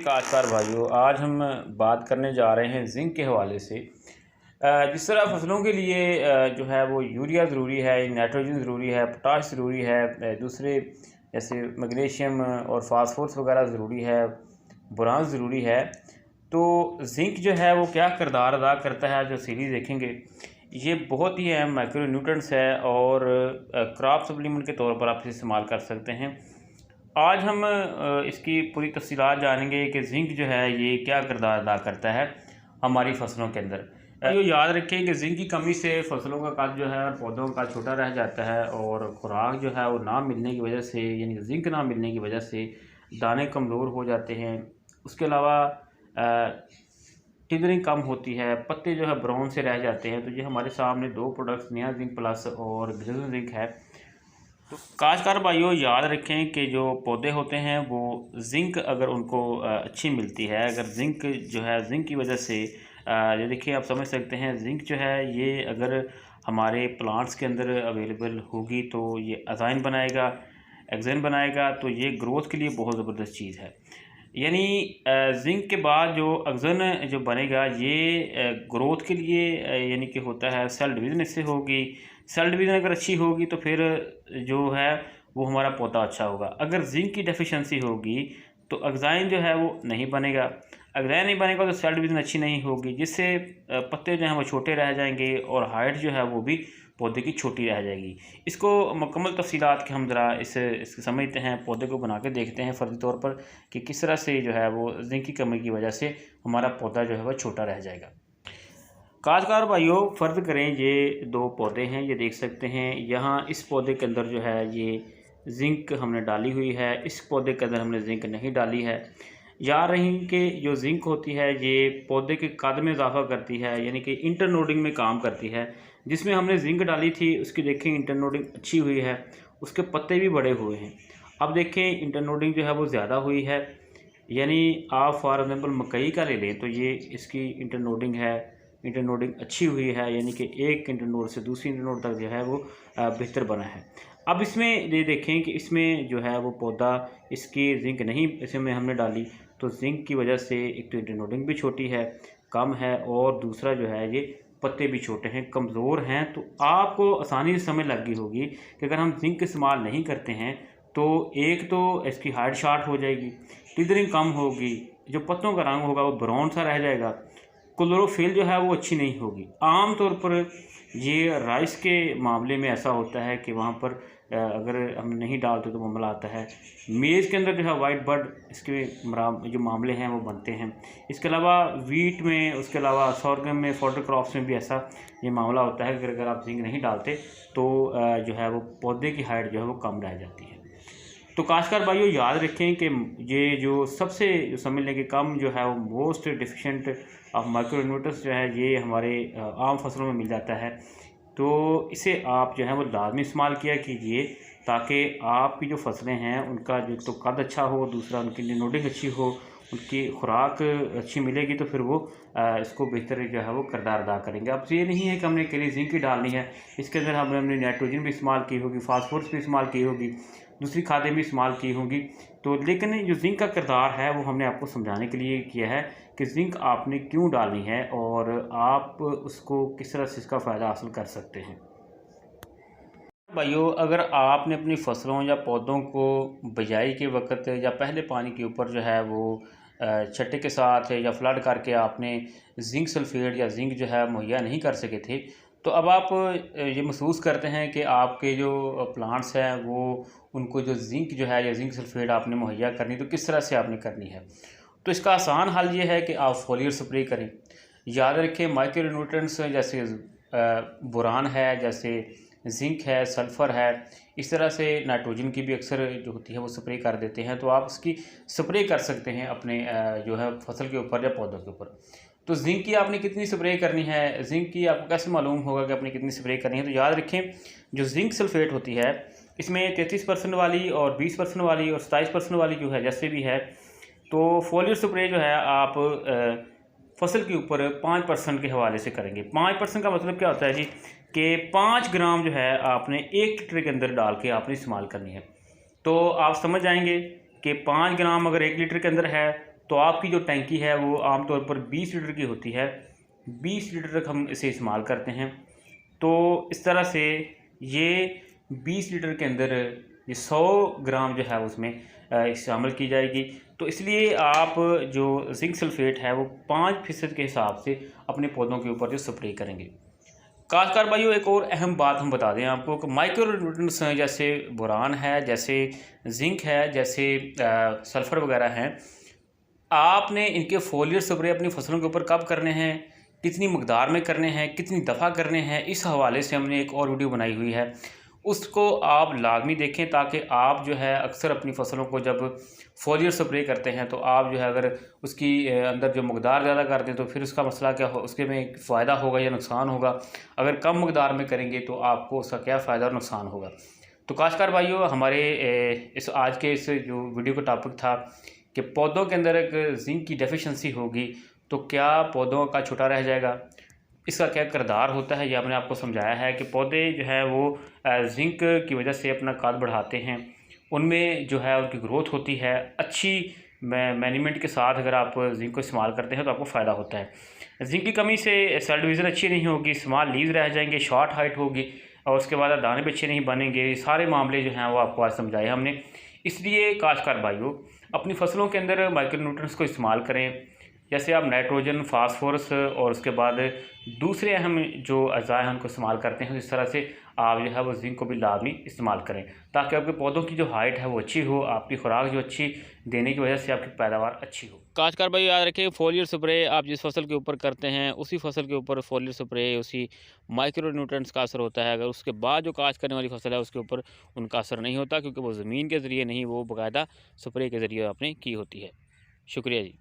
काश्तकार भाइयों, आज हम बात करने जा रहे हैं जिंक के हवाले से। जिस तरह फसलों के लिए जो है वो यूरिया ज़रूरी है, नाइट्रोजन ज़रूरी है, पोटाश ज़रूरी है, दूसरे जैसे मैग्नीशियम और फास्फोरस वगैरह ज़रूरी है, बोरान ज़रूरी है। तो जिंक जो है वो क्या किरदार अदा करता है, जो सीरीज़ देखेंगे, ये बहुत ही अहम माइक्रो न्यूट्रेंट्स है और क्रॉप सप्लीमेंट के तौर पर आप इसे इस्तेमाल कर सकते हैं। आज हम इसकी पूरी तफसीलात जानेंगे कि जिंक जो है ये क्या किरदार अदा करता है हमारी फसलों के अंदर। ये याद रखें कि जिंक की कमी से फसलों का कद जो है और पौधों का छोटा रह जाता है और खुराक जो है वो ना मिलने की वजह से, यानी जिंक ना मिलने की वजह से दाने कमज़ोर हो जाते हैं। उसके अलावा टिदरिंग कम होती है, पत्ते जो है ब्राउन से रह जाते हैं। तो ये हमारे सामने दो प्रोडक्ट्स निया जिंक प्लस और ग्रेजुल जिंक है। तो काश्तकार भाइयों, याद रखें कि जो पौधे होते हैं वो जिंक अगर उनको अच्छी मिलती है, अगर जिंक जो है जिंक की वजह से ये देखिए आप समझ सकते हैं, जिंक जो है ये अगर हमारे प्लांट्स के अंदर अवेलेबल होगी तो ये अजाइन बनाएगा, एक्जेन बनाएगा। तो ये ग्रोथ के लिए बहुत ज़बरदस्त चीज़ है। यानी जिंक के बाद जो अक्सन जो बनेगा ये ग्रोथ के लिए यानी कि होता है सेल डिवीज़न इससे होगी। सेल डिवीज़न अगर अच्छी होगी तो फिर जो है वो हमारा पौधा अच्छा होगा। अगर जिंक की डेफिशिएंसी होगी तो अक्साइन जो है वो नहीं बनेगा। अक्साइन नहीं बनेगा तो सेल डिवीज़न अच्छी नहीं होगी, जिससे पत्ते जो हैं वो छोटे रह जाएंगे और हाइट जो है वो भी पौधे की छोटी रह जाएगी। इसको मुकम्मल तफसीलात के हम ज़रा इसको समझते हैं, पौधे को बना के देखते हैं फ़र्ज़ी तौर पर कि किस तरह से जो है वो जिंक की कमी की वजह से हमारा पौधा जो है वह छोटा रह जाएगा। काश्तकार भाइयों, फ़र्ज़ करें ये दो पौधे हैं, ये देख सकते हैं। यहाँ इस पौधे के अंदर जो है ये जिंक हमने डाली हुई है, इस पौधे के अंदर हमने जिंक नहीं डाली है। याद रही कि जो जिंक होती है ये पौधे के कद में इजाफा करती है, यानी कि इंटरनोडिंग में काम करती है। जिसमें हमने जिंक डाली थी उसकी देखें इंटरनोडिंग अच्छी हुई है, उसके पत्ते भी बड़े हुए हैं। अब देखें इंटरनोडिंग जो है वो ज़्यादा हुई है, यानी आप फॉर एग्जांपल मकई का ले लें तो ये इसकी इंटरनोडिंग है, इंटरनोडिंग अच्छी हुई है, यानी कि एक इंटरनोड से दूसरी इंटरनोड तक जो है वो बेहतर बना है। अब इसमें ये देखें कि इसमें जो है वो पौधा इसकी जिंक नहीं इसमें हमने डाली, तो जिंक की वजह से एक तो इंटरनोडिंग भी छोटी है, कम है, और दूसरा जो है ये पत्ते भी छोटे हैं, कमज़ोर हैं। तो आपको आसानी से समझ लग गई होगी कि अगर हम जिंक इस्तेमाल नहीं करते हैं तो एक तो इसकी हाइट शार्ट हो जाएगी, टिदरिंग कम होगी, जो पत्तों का रंग होगा वो ब्राउन सा रह जाएगा, क्लोरोफिल जो है वो अच्छी नहीं होगी। आम तौर पर ये राइस के मामले में ऐसा होता है कि वहाँ पर अगर हम नहीं डालते तो मामला आता है। मेज़ के अंदर जो है वाइट बर्ड इसके जो मामले हैं वो बनते हैं। इसके अलावा वीट में, उसके अलावा सोरगम में, फॉडर क्रॉप्स में भी ऐसा ये मामला होता है कि अगर आप जिंक नहीं डालते तो जो है वो पौधे की हाइट जो है वो कम रह जाती है। तो काश्तकार भाइयों, याद रखें कि ये जो सबसे समझने के कम जो है वो मोस्ट डिफिशेंट ऑफ माइक्रो न्यूट्रिएंट्स जो है ये हमारे आम फसलों में मिल जाता है। तो इसे आप जो है वो लाजमी इस्तेमाल किया कीजिए ताकि आपकी जो फसलें हैं उनका जो तो कद अच्छा हो, दूसरा उनकी नोडिंग अच्छी हो, उनकी खुराक अच्छी मिलेगी तो फिर वो इसको बेहतर जो है वो किरदार अदा करेंगे। अब ये नहीं है कि हमने केवल जिंक ही डालनी है, इसके अंदर हमने नाइट्रोजन भी इस्तेमाल की होगी, फास्फोरस भी इस्तेमाल की होगी, दूसरी खादें भी इस्तेमाल की होंगी। तो लेकिन जो जिंक का किरदार है वो हमने आपको समझाने के लिए किया है कि जिंक आपने क्यों डालनी है और आप उसको किस तरह से इसका फ़ायदा हासिल कर सकते हैं। भाइयों, अगर आपने अपनी फसलों या पौधों को बिजाई के वक्त या पहले पानी के ऊपर जो है वो छट्टे के साथ या फ्लड करके आपने जिंक सल्फेट या जिंक जो है मुहैया नहीं कर सके थे, तो अब आप ये महसूस करते हैं कि आपके जो प्लांट्स हैं वो उनको जो जिंक जो है या जिंक सल्फेट आपने मुहैया करनी, तो किस तरह से आपने करनी है। तो इसका आसान हल ये है कि आप फोलियर स्प्रे करें। याद रखें माइक्रो न्यूट्रिएंट्स जैसे बोरान है, जैसे जिंक है, सल्फ़र है, इस तरह से नाइट्रोजन की भी अक्सर जो होती है वो स्प्रे कर देते हैं। तो आप इसकी स्प्रे कर सकते हैं अपने जो है फसल के ऊपर या पौधों के ऊपर। तो जिंक की आपने कितनी स्प्रे करनी है, जिंक की आपको कैसे मालूम होगा कि आपने कितनी स्प्रे करनी है। तो याद रखें जो जिंक सल्फेट होती है इसमें 33% वाली और 20% वाली और 27% वाली जो है जैसे भी है, तो फोलियर स्प्रे जो है आप फसल के ऊपर 5% के हवाले से करेंगे। 5% का मतलब क्या होता है जी कि 5 ग्राम जो है आपने 1 लीटर के अंदर डाल के आपने इस्तेमाल करनी है। तो आप समझ जाएंगे कि 5 ग्राम अगर 1 लीटर के अंदर है तो आपकी जो टैंकी है वो आमतौर पर 20 लीटर की होती है, 20 लीटर तक हम इसे इस्तेमाल करते हैं। तो इस तरह से ये 20 लीटर के अंदर ये 100 ग्राम जो है उसमें शामिल की जाएगी। तो इसलिए आप जो जिंक सल्फेट है वो 5% के हिसाब से अपने पौधों के ऊपर जो स्प्रे करेंगे। काश्तकार भाइयों, एक और अहम बात हम बता दें आपको कि माइक्रो न्यूट्रिएंट्स हैं, जैसे बोरान है, जैसे जिंक है, जैसे सल्फ़र वगैरह हैं, आपने इनके फोलियर स्प्रे अपनी फसलों के ऊपर कब करने हैं, कितनी मकदार में करने हैं, कितनी दफ़ा करने हैं, इस हवाले से हमने एक और वीडियो बनाई हुई है, उसको आप लाजमी देखें, ताकि आप जो है अक्सर अपनी फसलों को जब फोलियर स्प्रे करते हैं तो आप जो है अगर उसकी अंदर जो मकदार ज़्यादा कर दें तो फिर उसका मसला क्या हो, उसके में फ़ायदा होगा या नुकसान होगा। अगर कम मकदार में करेंगे तो आपको उसका क्या फ़ायदा और नुकसान होगा। तो काश्तकार भाइयों, हमारे इस आज के इस जो वीडियो का टॉपिक था कि पौधों के अंदर एक जिंक की डेफिशिएंसी होगी तो क्या पौधों का छुटा रह जाएगा, इसका क्या किरदार होता है, ये हमने आपको समझाया है कि पौधे जो है वो जिंक की वजह से अपना कद बढ़ाते हैं, उनमें जो है उनकी ग्रोथ होती है। अच्छी मैनेजमेंट के साथ अगर आप जिंक को इस्तेमाल करते हैं तो आपको फ़ायदा होता है। जिंक की कमी से सेल डिवीज़न अच्छी नहीं होगी, स्मॉल लीव्स रह जाएंगे, शॉर्ट हाइट होगी और उसके बाद दाने भी अच्छे नहीं बनेंगे। सारे मामले जो हैं वो आपको आज समझाए हमने। इसलिए काश्तकार भाइयों, अपनी फसलों के अंदर माइक्रो न्यूट्रिएंट्स को इस्तेमाल करें, जैसे आप नाइट्रोजन, फास्फोरस और उसके बाद दूसरे अहम जो अज़ा हैं उनको इस्तेमाल करते हैं, इस तरह से आप जो है वो जिंक को भी लाजमी इस्तेमाल करें, ताकि आपके पौधों की जो हाइट है वो अच्छी हो, आपकी खुराक जो अच्छी देने की वजह से आपकी पैदावार अच्छी हो। काश्तकार भाई याद रखिए, फोलियर स्प्रे आप जिस फसल के ऊपर करते हैं उसी फसल के ऊपर फोलियर स्प्रे, उसी माइक्रो न्यूट्रिएंट्स का असर होता है। अगर उसके बाद जो काश्त करने वाली फसल है उसके ऊपर उनका असर नहीं होता, क्योंकि वो ज़मीन के ज़रिए नहीं, वो बाकायदा स्प्रे के ज़रिए आपने की होती है। शुक्रिया जी।